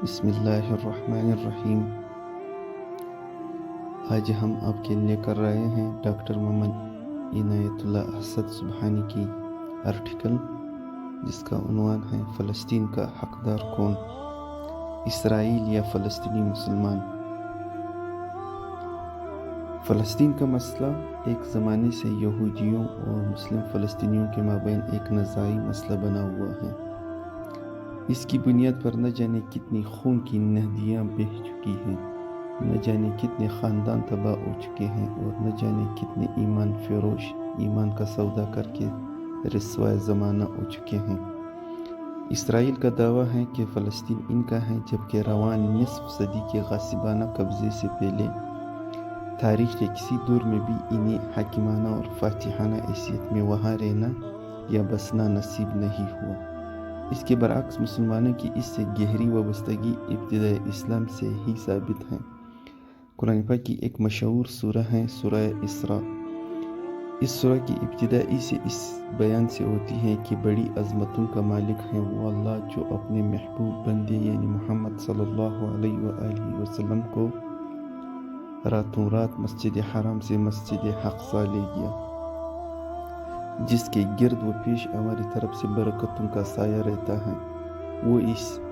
بسم اللہ الرحمن الرحیم۔ آج ہم آپ کے لیے کر رہے ہیں ڈاکٹر محمد عنایت اللہ اسد سبحانی کی آرٹیکل جس کا عنوان ہے فلسطین کا حقدار کون، اسرائیل یا فلسطینی مسلمان۔ فلسطین کا مسئلہ ایک زمانے سے یہودیوں اور مسلم فلسطینیوں کے مابین ایک نزاعی مسئلہ بنا ہوا ہے۔ اس کی بنیاد پر نہ جانے کتنی خون کی نہدیاں بہہ چکی ہیں، نہ جانے کتنے خاندان تباہ ہو چکے ہیں، اور نہ جانے کتنے ایمان فروش ایمان کا سودا کر کے رسوائے زمانہ ہو چکے ہیں۔ اسرائیل کا دعویٰ ہے کہ فلسطین ان کا ہے، جبکہ رواں نصف صدی کے غاصبانہ قبضے سے پہلے تاریخ کے کسی دور میں بھی انہیں حاکمانہ اور فاتحانہ حیثیت میں وہاں رہنا یا بسنا نصیب نہیں ہوا۔ اس کے برعکس مسلمانوں کی اس سے گہری وابستگی ابتداء اسلام سے ہی ثابت ہے۔ قرآن پاک کی ایک مشہور سورہ ہے سورہ اسراء۔ اس سورہ کی ابتدا سے اس بیان سے ہوتی ہے کہ بڑی عظمتوں کا مالک ہے وہ اللہ جو اپنے محبوب بندے یعنی محمد صلی اللہ علیہ وآلہ وسلم کو راتوں رات مسجد حرام سے مسجد اقصی لے گیا، جس کے گرد و پیش ہماری طرف سے برکتوں کا سایہ رہتا ہے۔ وہ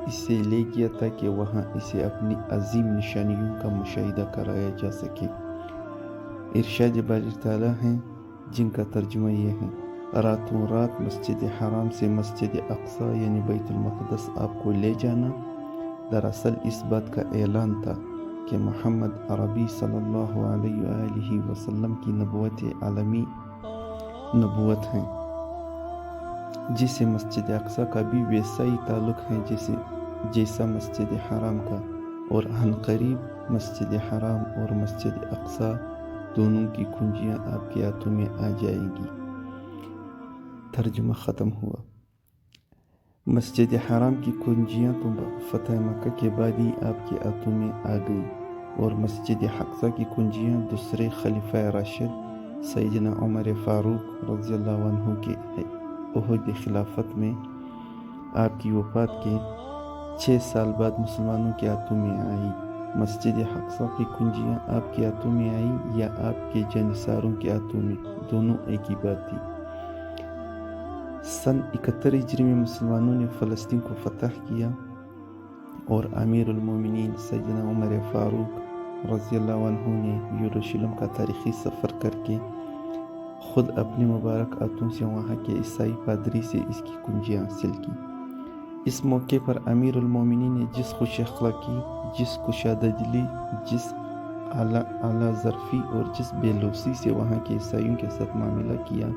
اسے لے گیا تاکہ وہاں اسے اپنی عظیم نشانیوں کا مشاہدہ کرایا جا سکے۔ ارشاد باری تعالیٰ ہیں جن کا ترجمہ یہ ہے، راتوں رات مسجد حرام سے مسجد اقصی یعنی بیت المقدس آپ کو لے جانا دراصل اس بات کا اعلان تھا کہ محمد عربی صلی اللہ علیہ وآلہ وسلم کی نبوت عالمی نبوت ہے، جس سے مسجد اقصی کا بھی ویسا ہی تعلق ہے جیسا مسجد حرام کا، اور عنقریب مسجد حرام اور مسجد اقصی دونوں کی کنجیاں آپ کے ہاتھوں میں آ جائے گی۔ ترجمہ ختم ہوا۔ مسجد حرام کی کنجیاں تو فتح مکہ کے بعد ہی آپ کے ہاتھوں میں آ گئی، اور مسجد اقصی کی کنجیاں دوسرے خلیفہ راشد سیدنا عمر فاروق رضی اللہ عنہ کے عہد خلافت میں آپ کی وفات کے 6 سال بعد مسلمانوں کے ہاتھوں میں آئی۔ مسجد اقصی کی کنجیاں آپ کے ہاتھوں میں آئی یا آپ کے جانثاروں کے ہاتھوں میں، دونوں ایک ہی بات تھی۔ سن 71 ہجری میں مسلمانوں نے فلسطین کو فتح کیا، اور امیر المومنین سیدنا عمر فاروق رضی اللہ عنہ نے یروشلم کا تاریخی سفر کر کے خود اپنے مبارک ہاتھوں سے وہاں کے عیسائی پادری سے اس کی کنجیاں حاصل کی۔ اس موقع پر امیر المومنین نے جس خوش اخلاقی، جس کشادہ دلی، جس اعلیٰ ظرفی اور جس بے لوثی سے وہاں کے عیسائیوں کے ساتھ معاملہ کیا،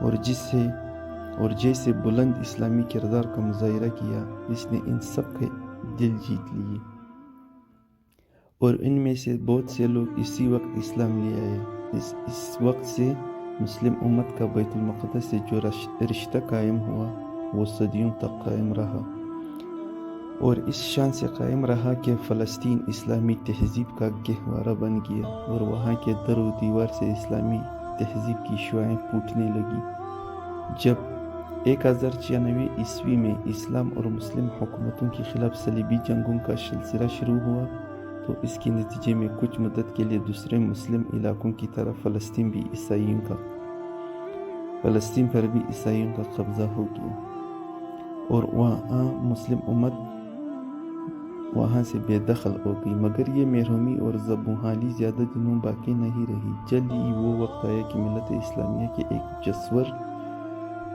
اور جیسے بلند اسلامی کردار کا مظاہرہ کیا، اس نے ان سب کے دل جیت لیے، اور ان میں سے بہت سے لوگ اسی وقت اسلام لے آئے۔ اس وقت سے مسلم امت کا بیت المقدس سے جو رشتہ قائم ہوا وہ صدیوں تک قائم رہا، اور اس شان سے قائم رہا کہ فلسطین اسلامی تہذیب کا گہوارہ بن گیا، اور وہاں کے در و دیوار سے اسلامی تہذیب کی شعاعیں پھوٹنے لگی۔ جب 1096 عیسوی میں اسلام اور مسلم حکومتوں کے خلاف صلیبی جنگوں کا سلسلہ شروع ہوا، تو اس کے نتیجے میں کچھ مدت کے لیے دوسرے مسلم علاقوں کی طرح فلسطین پر بھی عیسائیوں کا قبضہ ہو گیا، اور وہاں مسلم امت وہاں سے بے دخل ہو گئی۔ مگر یہ محرومی اور زبوں حالی زیادہ دنوں باقی نہیں رہی۔ جلد ہی وہ وقت آیا کہ ملت اسلامیہ کے ایک جسور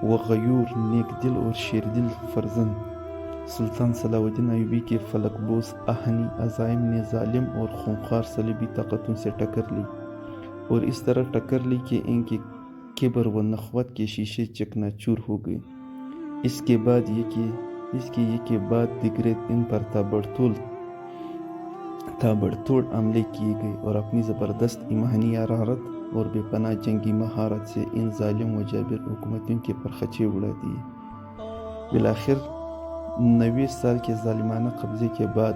و غیور، نیک دل اور شیر دل فرزند سلطان صلاح الدین ایوبی کے فلک بوس آہنی عزائم نے ظالم اور خونخوار صلیبی طاقتوں سے ٹکر لی، اور اس طرح ٹکر لی کہ ان کے کبر و نخوت کے شیشے چکنا چور ہو گئے۔ اس کے بعد دیگر ان پر تابڑ توڑ حملے کیے گئے، اور اپنی زبردست ایمانی حرارت اور بے پناہ جنگی مہارت سے ان ظالم و جابر حکومتوں کے پرخچے اڑا دیے۔ بالآخر 90 سال کے ظالمانہ قبضے کے بعد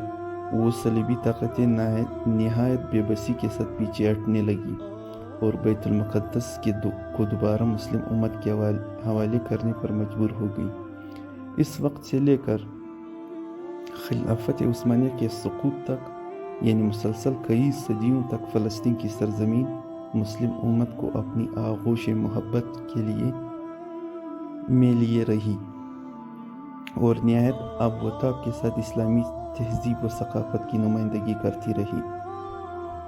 وہ صلیبی طاقتیں نہایت بے بسی کے ساتھ پیچھے ہٹنے لگی، اور بیت المقدس کو دوبارہ مسلم امت کے حوالے کرنے پر مجبور ہو گئی۔ اس وقت سے لے کر خلافت عثمانیہ کے سقوط تک، یعنی مسلسل کئی صدیوں تک فلسطین کی سرزمین مسلم امت کو اپنی آغوش محبت کے لیے رہی اور نہایت آب و تاب کے ساتھ اسلامی تہذیب و ثقافت کی نمائندگی کرتی رہی۔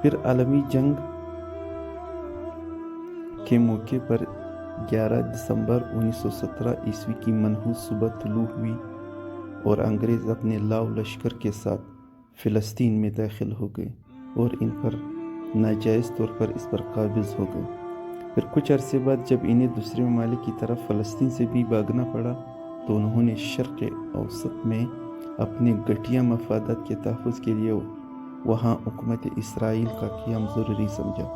پھر عالمی جنگ کے موقع پر 11 دسمبر 1917 عیسوی کی منحوس صبح طلوع ہوئی اور انگریز اپنے لاؤ لشکر کے ساتھ فلسطین میں داخل ہو گئے اور ان پر ناجائز طور پر اس پر قابض ہو گئے۔ پھر کچھ عرصے بعد جب انہیں دوسرے ممالک کی طرف فلسطین سے بھی بھاگنا پڑا تو انہوں نے شرق اوسط میں اپنے گھٹیا مفادات کے تحفظ کے لیے وہاں حکومت اسرائیل کا قیام ضروری سمجھا۔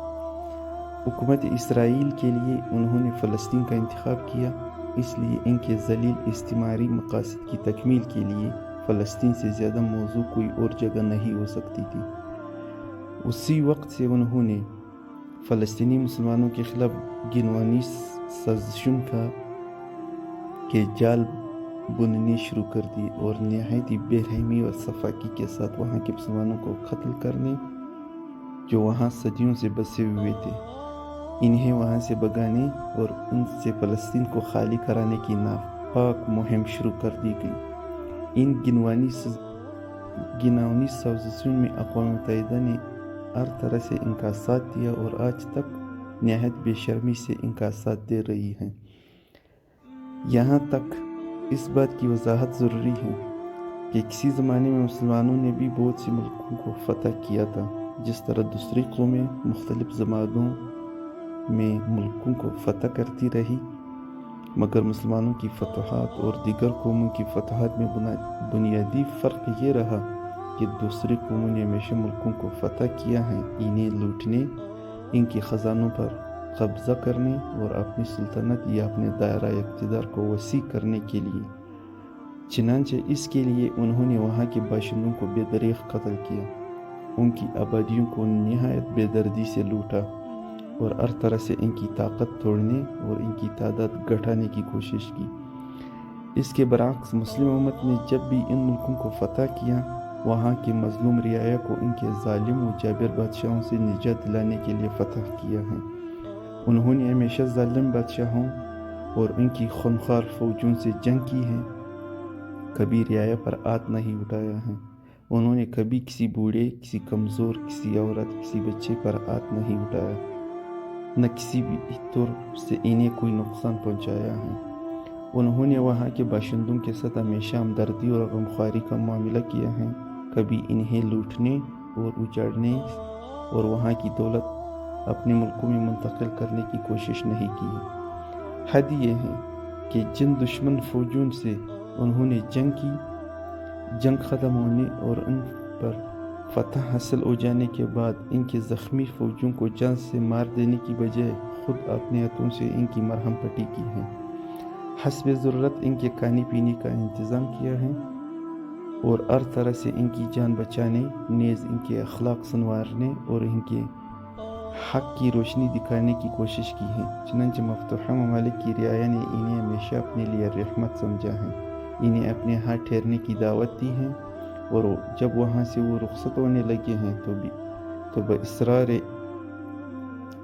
حکومت اسرائیل کے لیے انہوں نے فلسطین کا انتخاب کیا، اس لیے ان کے ذلیل استعماری مقاصد کی تکمیل کے لیے فلسطین سے زیادہ موزوں کوئی اور جگہ نہیں ہو سکتی تھی۔ اسی وقت سے انہوں نے فلسطینی مسلمانوں کے خلاف گنوانی سازشوں کے جال بننے شروع کر دی اور نہایت بے رحمی اور سفاکی کے ساتھ وہاں کے مسلمانوں کو قتل کرنے جو وہاں صدیوں سے بسے ہوئے تھے، انہیں وہاں سے بھگانے اور ان سے فلسطین کو خالی کرانے کی ناپاک مہم شروع کر دی گئی۔ ان گناؤنی سازشوں میں اقوام متحدہ نے ہر طرح سے ان کا ساتھ دیا اور آج تک نہایت بے شرمی سے ان کا ساتھ دے رہی ہے۔ یہاں تک اس بات کی وضاحت ضروری ہے کہ کسی زمانے میں مسلمانوں نے بھی بہت سے ملکوں کو فتح کیا تھا، جس طرح دوسری قومیں مختلف زمانوں میں ملکوں کو فتح کرتی رہی، مگر مسلمانوں کی فتوحات اور دیگر قوموں کی فتوحات میں بنیادی فرق یہ رہا کہ دوسری قوموں نے ہمیشہ ملکوں کو فتح کیا ہے انہیں لوٹنے، ان کے خزانوں پر قبضہ کرنے اور اپنی سلطنت یا اپنے دائرہ اقتدار کو وسیع کرنے کے لیے۔ چنانچہ اس کے لیے انہوں نے وہاں کے باشندوں کو بے دریغ قتل کیا، ان کی آبادیوں کو نہایت بے دردی سے لوٹا اور ہر طرح سے ان کی طاقت توڑنے اور ان کی تعداد گھٹانے کی کوشش کی۔ اس کے برعکس مسلم امت نے جب بھی ان ملکوں کو فتح کیا، وہاں کے مظلوم رعایا کو ان کے ظالم و جابر بادشاہوں سے نجات دلانے کے لیے فتح کیا ہے۔ انہوں نے ہمیشہ ظالم بادشاہوں اور ان کی خونخوار فوجوں سے جنگ کی ہے، کبھی رعایا پر ہاتھ نہیں اٹھایا ہے۔ انہوں نے کبھی کسی بوڑھے، کسی کمزور، کسی عورت، کسی بچے پر ہاتھ نہیں اٹھایا، نہ کسی بھی طور سے انہیں کوئی نقصان پہنچایا ہے۔ انہوں نے وہاں کے باشندوں کے ساتھ ہمیشہ ہمدردی اور غمخواری کا معاملہ کیا ہے، کبھی انہیں لوٹنے اور اجاڑنے اور وہاں کی دولت اپنے ملکوں میں منتقل کرنے کی کوشش نہیں کی۔ حد یہ ہے کہ جن دشمن فوجوں سے انہوں نے جنگ کی، جنگ ختم ہونے اور ان پر فتح حاصل ہو جانے کے بعد ان کے زخمی فوجوں کو جان سے مار دینے کی بجائے خود اپنے ہاتھوں سے ان کی مرہم پٹی کی ہے، حسب ضرورت ان کے کھانے پینے کا انتظام کیا ہے اور ہر طرح سے ان کی جان بچانے، نیز ان کے اخلاق سنوارنے اور ان کے حق کی روشنی دکھانے کی کوشش کی ہے۔ چنانچہ مفتوحہ ممالک کی رعایا نے انہیں ہمیشہ اپنے لیے رحمت سمجھا ہے، انہیں اپنے ہاں ٹھہرنے کی دعوت دی ہے اور جب وہاں سے وہ رخصت ہونے لگے ہیں تو باصرار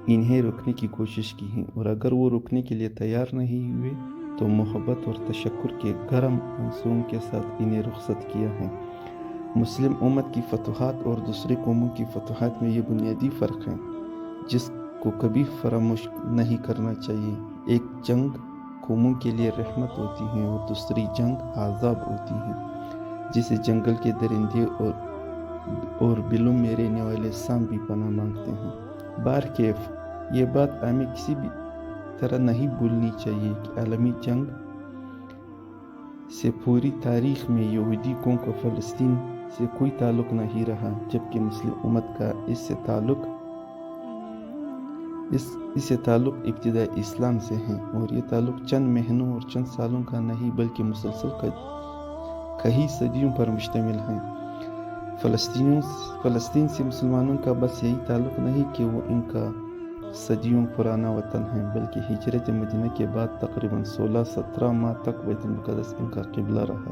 انہیں روکنے کی کوشش کی ہے، اور اگر وہ روکنے کے لیے تیار نہیں ہوئے تو محبت اور تشکر کے گرم عنصروں کے ساتھ انہیں رخصت کیا ہے۔ مسلم امت کی فتوحات اور دوسری قوموں کی فتوحات میں یہ بنیادی فرق ہے جس کو کبھی فراموش نہیں کرنا چاہیے۔ ایک جنگ قوموں کے لیے رحمت ہوتی ہے اور دوسری جنگ عذاب ہوتی ہے، جسے جنگل کے درندے اور بلوں میں رہنے والے سانپ بھی پناہ مانگتے ہیں۔ بہرکیف یہ بات ہمیں کسی بھی طرح نہیں بھولنی چاہیے کہ عالمی جنگ سے پوری تاریخ میں یہودی قوم کا فلسطین سے کوئی تعلق نہیں رہا، جبکہ مسلم امت کا اس سے تعلق ابتداء اسلام سے ہے، اور یہ تعلق چند مہینوں اور چند سالوں کا نہیں بلکہ مسلسل کئی صدیوں پر مشتمل ہے۔ فلسطین سے مسلمانوں کا بس یہی تعلق نہیں کہ وہ ان کا صدیوں پرانا وطن ہے، بلکہ ہجرت مدینہ کے بعد تقریباً 16-17 ماہ تک بیت المقدس ان کا قبلہ رہا۔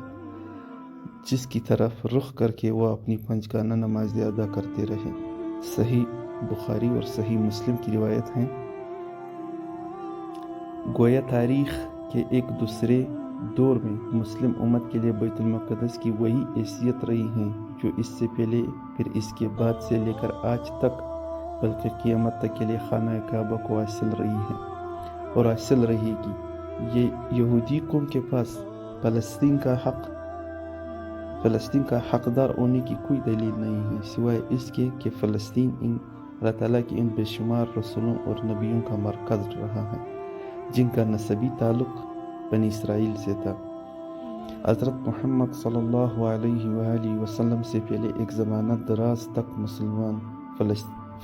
جس کی طرف رخ کر کے وہ اپنی پنجگانہ نمازیں ادا کرتے رہے۔ صحیح بخاری اور صحیح مسلم کی روایت ہیں، گویا تاریخ کے ایک دوسرے دور میں مسلم امت کے لیے بیت المقدس کی وہی حیثیت رہی ہے جو اس سے پہلے، پھر اس کے بعد سے لے کر آج تک، بلکہ قیامت تک کے لیے خانہ کعبہ کو حاصل رہی ہے اور حاصل رہے گی۔ یہ یہودی قوم کے پاس فلسطین کا حقدار ہونے کی کوئی دلیل نہیں ہے سوائے اس کے کہ فلسطین اللہ تعالیٰ کے ان بے شمار رسولوں اور نبیوں کا مرکز رہا ہے جن کا نسبی تعلق بنی اسرائیل سے تھا۔ حضرت محمد صلی اللہ علیہ وآلہ وسلم سے پہلے ایک زمانہ دراز تک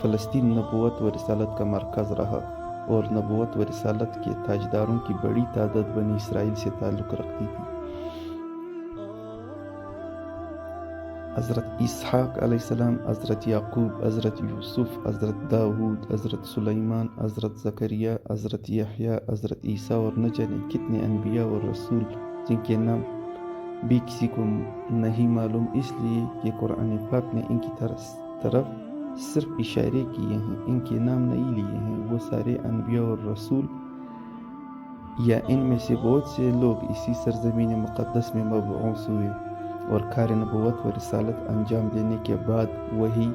فلسطین نبوت و رسالت کا مرکز رہا اور نبوت و رسالت کے تاجداروں کی بڑی تعداد بنی اسرائیل سے تعلق رکھتی تھی۔ حضرت اسحاق علیہ السلام، حضرت یعقوب، حضرت یوسف، حضرت داؤد، حضرت سلیمان، حضرت زکریا، حضرت یحییٰ، حضرت عیسیٰ اور نہ جانے کتنے انبیاء اور رسول جن کے نام بھی کسی کو نہیں معلوم، اس لیے کہ قرآن پاک نے ان کی طرف صرف اشارے کیے ہیں، ان کے نام نہیں لیے ہیں۔ وہ سارے انبیاء اور رسول یا ان میں سے بہت سے لوگ اسی سرزمین مقدس میں مبعوث ہوئے اور کار نبوت و رسالت انجام دینے کے بعد وہی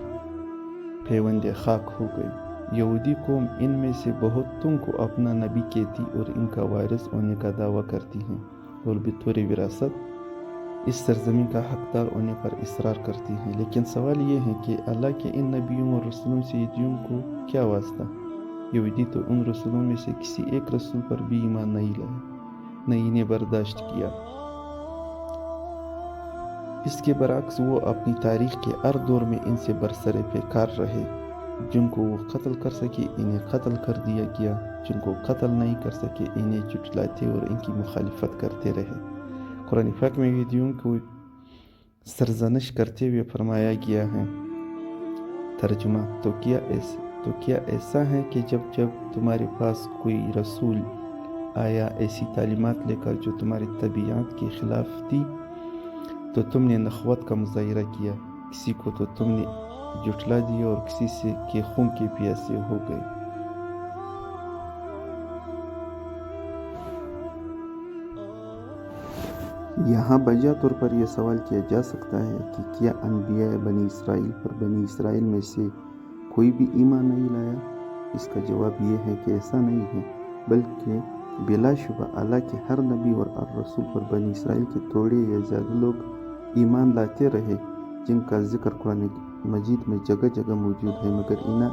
پیوند خاک ہو گئی۔ یہودی قوم ان میں سے بہتوں کو اپنا نبی کہتی اور ان کا وارث ہونے کا دعویٰ کرتی ہیں اور بطور وراثت اس سرزمین کا حقدار ہونے پر اصرار کرتی ہیں۔ لیکن سوال یہ ہے کہ اللہ کے ان نبیوں اور رسولوں سے یہودیوں کو کیا واسطہ؟ یہودی تو ان رسولوں میں سے کسی ایک رسول پر بھی ایمان نہیں لائے، نہ انہیں برداشت کیا۔ اس کے برعکس وہ اپنی تاریخ کے ہر دور میں ان سے برسر پیکار رہے۔ جن کو وہ قتل کر سکے انہیں قتل کر دیا گیا، جن کو قتل نہیں کر سکے انہیں جھٹلاتے اور ان کی مخالفت کرتے رہے۔ قرآن پاک میں یہودیوں کو سرزنش کرتے ہوئے فرمایا گیا ہے، ترجمہ: تو کیا ایسا ہے کہ جب تمہارے پاس کوئی رسول آیا ایسی تعلیمات لے کر جو تمہاری طبیعت کے خلاف تھی تو تم نے نخوت کا مظاہرہ کیا، کسی کو تو تم نے جھٹلا دیا اور کسی سے کے خون کے پیاسے ہو گئے۔ یہاں بجا طور پر یہ سوال کیا جا سکتا ہے کہ کیا انبیاء بنی اسرائیل پر بنی اسرائیل میں سے کوئی بھی ایمان نہیں لایا؟ اس کا جواب یہ ہے کہ ایسا نہیں ہے، بلکہ بلا شبہ اللہ کے ہر نبی اور ہر رسول پر بنی اسرائیل کے تھوڑے یا زیادہ لوگ ایمان لاتے رہے جن کا ذکر قرآن مجید میں جگہ جگہ موجود ہے، مگر انہیں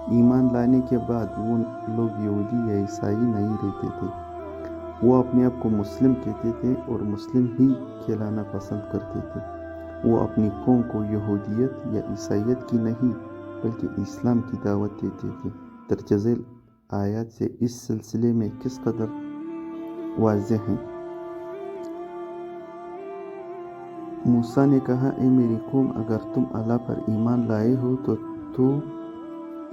ایمان لانے کے بعد وہ لوگ یہودی یا عیسائی نہیں رہتے تھے۔ وہ اپنے آپ کو مسلم کہتے تھے اور مسلم ہی کہلانا پسند کرتے تھے۔ وہ اپنی قوم کو یہودیت یا عیسائیت کی نہیں بلکہ اسلام کی دعوت دیتے تھے۔ درج ذیل آیات سے اس سلسلے میں کس قدر واضح ہیں۔ موسیٰ نے کہا، اے میری قوم، اگر تم اللہ پر ایمان لائے ہو تو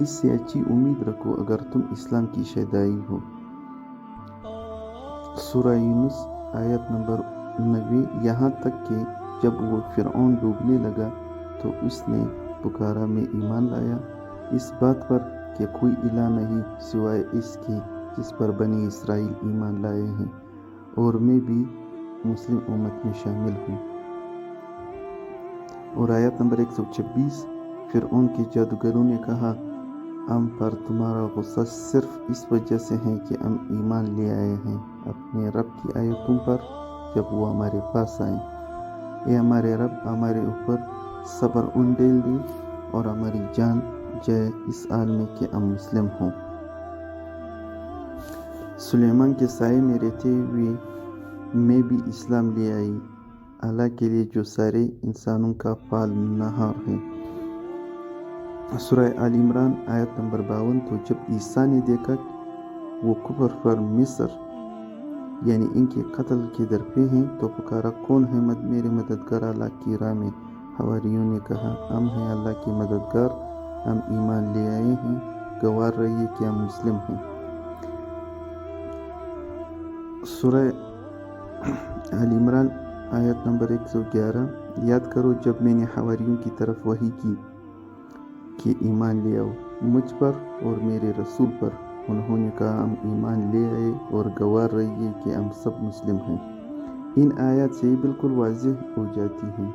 اس سے اچھی امید رکھو اگر تم اسلام کی شیدائی ہو۔ سورہ یونس آیت نمبر 90۔ یہاں تک کہ جب وہ فرعون ڈوبنے لگا تو اس نے پکارا، میں ایمان لایا اس بات پر کہ کوئی الہ نہیں سوائے اس کے جس پر بنی اسرائیل ایمان لائے ہیں، اور میں بھی مسلم امت میں شامل ہوں۔ اور آیت نمبر 126۔ فرعون کے جادوگروں نے کہا، ہم پر تمہارا غصہ صرف اس وجہ سے ہے کہ ہم ایمان لے آئے ہیں اپنے رب کی آیتوں پر جب وہ ہمارے پاس آئیں۔ اے ہمارے رب، ہمارے اوپر صبر انڈیل دے اور ہماری جان جائے اس حال میں کہ ہم مسلم ہوں۔ سلیمان کے سائے میں رہتے ہوئے میں بھی اسلام لے آئی، اللہ کے لیے جو سارے انسانوں کا پالنہار ہے۔ سورہ آل عمران آیت نمبر 52۔ تو جب عیسیٰ نے دیکھا وہ کفر پر مصر یعنی ان کے قتل کے درپے ہیں تو پکارا، کون ہے میرے مددگار اللہ کی راہ میں؟ حواریوں نے کہا، ہم ہیں اللہ کے مددگار، ہم ایمان لے آئے ہیں، گواہ رہیے کہ ہم مسلم ہیں۔ سورہ آل عمران آیت نمبر 111، یاد کرو جب میں نے حواریوں کی طرف وحی کی کہ ایمان لے آؤ مجھ پر اور میرے رسول پر، انہوں نے کہا ہم ایمان لے آئے اور گواہ رہیے کہ ہم سب مسلم ہیں۔ ان آیات سے بالکل واضح ہو جاتی ہیں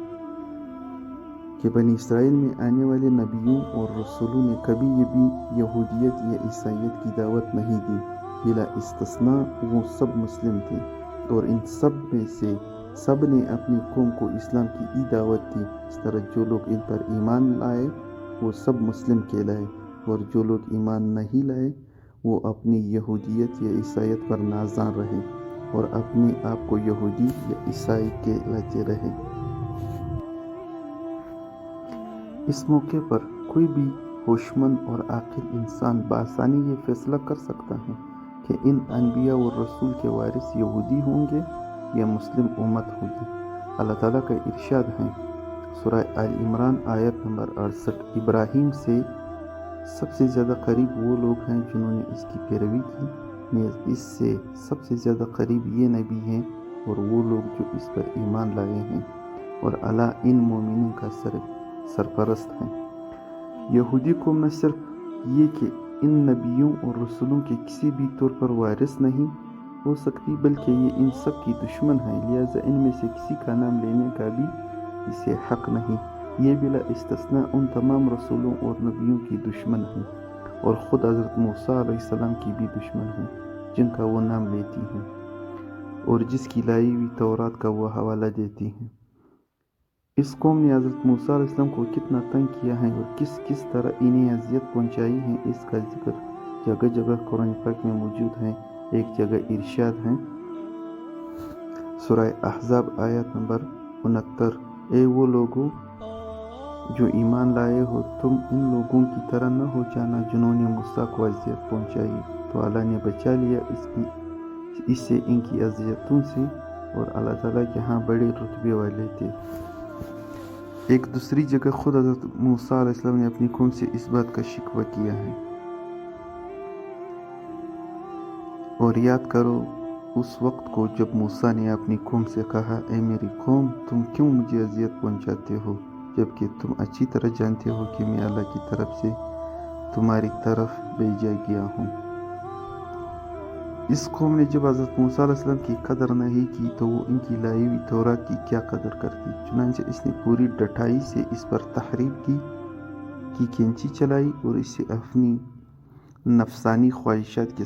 کہ بنی اسرائیل میں آنے والے نبیوں اور رسولوں نے کبھی بھی یہودیت یا عیسائیت کی دعوت نہیں دی، بلا استثناء وہ سب مسلم تھے، اور ان سب میں سے سب نے اپنی قوم کو اسلام کی ہی دعوت دی۔ اس طرح جو لوگ ان پر ایمان لائے وہ سب مسلم کہلائے، اور جو لوگ ایمان نہیں لائے وہ اپنی یہودیت یا عیسائیت پر نازاں رہے اور اپنے آپ کو یہودی یا عیسائی کہلاتے رہے۔ اس موقع پر کوئی بھی ہوشمند اور عاقل انسان بآسانی یہ فیصلہ کر سکتا ہے کہ ان انبیاء اور رسول کے وارث یہودی ہوں گے یا مسلم امت ہوگی۔ اللہ تعالیٰ کا ارشاد ہے، سورہ آل عمران آیت نمبر 68، ابراہیم سے سب سے زیادہ قریب وہ لوگ ہیں جنہوں نے اس کی پیروی کی، نیز اس سے سب سے زیادہ قریب یہ نبی ہیں اور وہ لوگ جو اس پر ایمان لائے ہیں، اور اللہ ان مومنین کا سرپرست ہیں۔ یہودی قوم نہ صرف یہ کہ ان نبیوں اور رسولوں کے کسی بھی طور پر وارث نہیں ہو سکتی، بلکہ یہ ان سب کی دشمن ہیں، لہٰذا ان میں سے کسی کا نام لینے کا بھی اسے حق نہیں۔ یہ بلا استثناء ان تمام رسولوں اور نبیوں کی دشمن ہیں، اور خود حضرت موسیٰ علیہ السلام کی بھی دشمن ہیں، جن کا وہ نام لیتی ہیں اور جس کی لائی ہوئی تورات کا وہ حوالہ دیتی ہیں۔ اس قوم نے حضرت موسیٰ علیہ السلام کو کتنا تنگ کیا ہے اور کس طرح انہیں اذیت پہنچائی ہے، اس کا ذکر جگہ جگہ قرآن پاک میں موجود ہے۔ ایک جگہ ارشاد ہے، سورہ احزاب آیت نمبر 69، اے وہ لوگوں جو ایمان لائے ہو، تم ان لوگوں کی طرح نہ ہو جانا جنہوں نے موسیٰ کو اذیت پہنچائی، تو اللہ نے بچا لیا اس سے ان کی اذیتوں سے، اور اللہ تعالیٰ کے ہاں بڑے رتبے والے تھے۔ ایک دوسری جگہ خود حضرت موسیٰ علیہ السلام نے اپنی قوم سے اس بات کا شکوہ کیا ہے، اور یاد کرو اس وقت کو جب موسیٰ نے اپنی قوم سے کہا، اے میری قوم، تم کیوں مجھے اذیت پہنچاتے ہو، جبکہ تم اچھی طرح جانتے ہو کہ میں اللہ کی طرف سے تمہاری طرف بھیجا گیا ہوں۔ اس قوم نے جب حضرت موسیٰ علیہ السلام کی قدر نہیں کی تو وہ ان کی لائی ہوئی تورات کی کیا قدر کرتی۔ چنانچہ اس نے پوری ڈٹائی سے اس پر تحریف کی کینچی چلائی اور اسے اپنی نفسانی خواہشات کے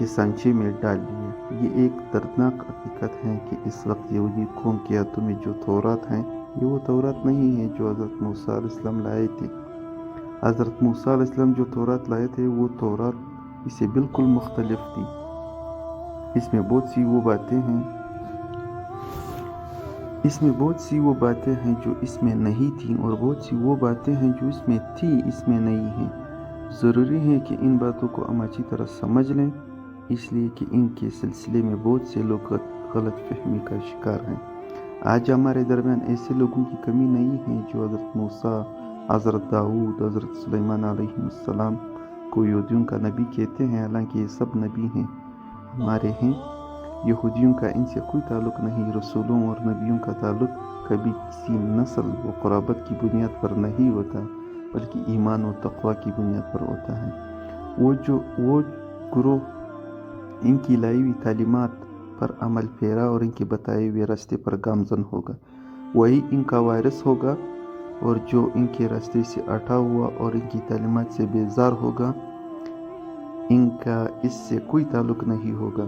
سانچے میں ڈال لیا۔ یہ ایک دردناک حقیقت ہے کہ اس وقت یہودی قوم کے ہاتھوں میں جو تورات ہیں، یہ وہ تورات نہیں ہے جو حضرت موسیٰ علیہ السلام لائے تھے۔ حضرت موسیٰ علیہ السلام جو تورات لائے تھے وہ تورات اس سے بالکل مختلف تھی۔ اس میں بہت سی وہ باتیں ہیں جو اس میں نہیں تھیں، اور بہت سی وہ باتیں ہیں جو اس میں تھی اس میں نہیں ہیں۔ ضروری ہے کہ ان باتوں کو ہم اچھی طرح سمجھ لیں، اس لیے کہ ان کے سلسلے میں بہت سے لوگ غلط فہمی کا شکار ہیں۔ آج ہمارے درمیان ایسے لوگوں کی کمی نہیں ہے جو حضرت موسیٰ، حضرت داؤد، حضرت سلیمان علیہ السلام کو یہودیوں کا نبی کہتے ہیں، حالانکہ یہ سب نبی ہیں، ہمارے ہیں۔ یہودیوں کا ان سے کوئی تعلق نہیں۔ رسولوں اور نبیوں کا تعلق کبھی کسی نسل و قرابت کی بنیاد پر نہیں ہوتا، بلکہ ایمان و تقوی کی بنیاد پر ہوتا ہے۔ وہ گروہ ان کی لائی ہوئی تعلیمات پر عمل پیرا اور ان کے بتائے ہوئے راستے پر گامزن ہوگا، وہی ان کا وارث ہوگا، اور جو ان کے راستے سے ہٹا ہوا اور ان کی تعلیمات سے بیزار ہوگا، ان کا اس سے کوئی تعلق نہیں ہوگا۔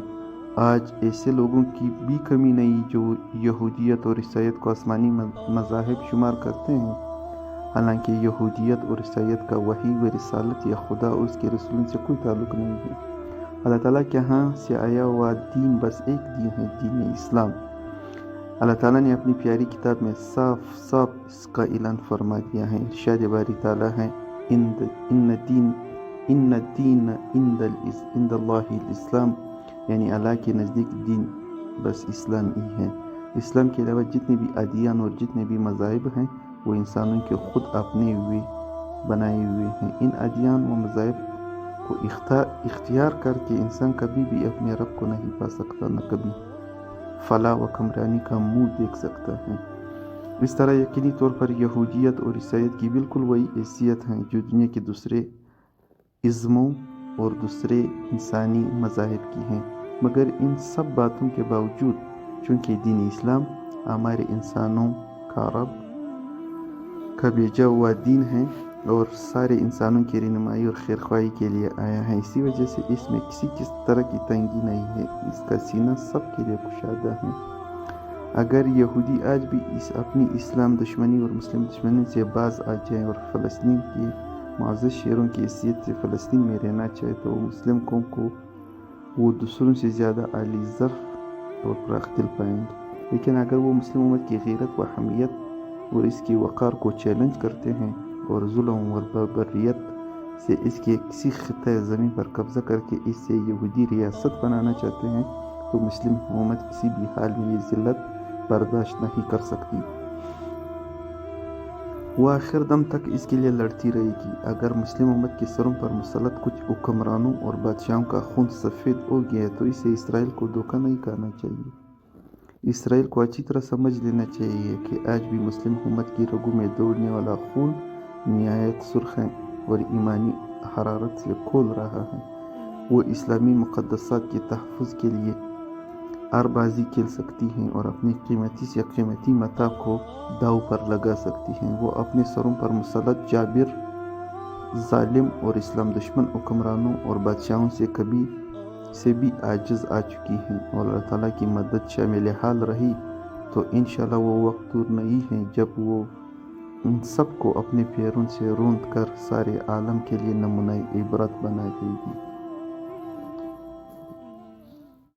آج ایسے لوگوں کی بھی کمی نہیں جو یہودیت اور عیسائیت کو آسمانی مذاہب شمار کرتے ہیں، حالانکہ یہودیت اور عیسائیت کا وحی و رسالت یا خدا اور اس کے رسولوں سے کوئی تعلق نہیں ہے۔ اللہ تعالیٰ کے ہاں سے آیا ہوا دین بس ایک دین ہے، دین اسلام۔ اللہ تعالیٰ نے اپنی پیاری کتاب میں صاف صاف اس کا اعلان فرما دیا ہے۔ ارشاد باری تعالیٰ ہے، ان الدین عند اللہ الاسلام، یعنی اللہ کے نزدیک دین بس اسلام ہی ہے۔ اسلام کے علاوہ جتنے بھی ادیان اور جتنے بھی مذاہب ہیں وہ انسانوں کے خود اپنے بنائے ہوئے ہیں۔ ان ادیان و مذاہب کو اختیار کر کے انسان کبھی بھی اپنے رب کو نہیں پا سکتا، نہ کبھی فلاح و کامرانی کا منہ دیکھ سکتا ہے۔ اس طرح یقینی طور پر یہودیت اور عیسائیت کی بالکل وہی حیثیت ہیں جو دنیا کے دوسرے ازموں اور دوسرے انسانی مذاہب کی ہیں، مگر ان سب باتوں کے باوجود چونکہ دین اسلام ہمارے انسانوں کا رب کا بھیجا ہوا دین ہے اور سارے انسانوں کی رہنمائی اور خیرخواہی کے لیے آیا ہے، اسی وجہ سے اس میں کسی طرح کی تنگی نہیں ہے، اس کا سینہ سب کے لیے کشادہ ہے۔ اگر یہودی آج بھی اپنی اسلام دشمنی اور مسلم دشمنی سے باز آ جائیں اور فلسطین کے معزز شہروں کی حیثیت سے فلسطین میں رہنا چاہے تو مسلم قوم کو وہ دوسروں سے زیادہ اعلی ظرف اور فراخ دل پائیں گے، لیکن اگر وہ مسلم امت کی غیرت و حمیت اور اس کی وقار کو چیلنج کرتے ہیں اور ظلم اور بربریت سے اس کے کسی خطۂ زمین پر قبضہ کر کے اس سے یہودی ریاست بنانا چاہتے ہیں تو مسلم حکومت کسی بھی حال میں یہ ذلت برداشت نہیں کر سکتی۔ وہ آخر دم تک اس کے لیے لڑتی رہے گی۔ اگر مسلم امت کے سروں پر مسلط کچھ حکمرانوں اور بادشاہوں کا خون سفید ہو گیا تو اسے اسرائیل کو دھوکہ نہیں کھانا چاہیے۔ اسرائیل کو اچھی طرح سمجھ لینا چاہیے کہ آج بھی مسلم امت کی رگوں میں دوڑنے والا خون نہایت سرخ ہے اور ایمانی حرارت سے کھول رہا ہے۔ وہ اسلامی مقدسات کے تحفظ کے لیے ہر بازی کھیل سکتی ہیں اور اپنی قیمتی سے قیمتی متاع کو داؤ پر لگا سکتی ہیں۔ وہ اپنے سروں پر مسلط جابر، ظالم اور اسلام دشمن حکمرانوں اور بادشاہوں سے بھی عاجز آ چکی ہیں اور اللہ تعالیٰ کی مدد شامل حال رہی تو انشاءاللہ وہ وقت دور نہیں ہے جب وہ ان سب کو اپنے پیروں سے روند کر سارے عالم کے لیے نمونۂ عبرت بنا دے گی۔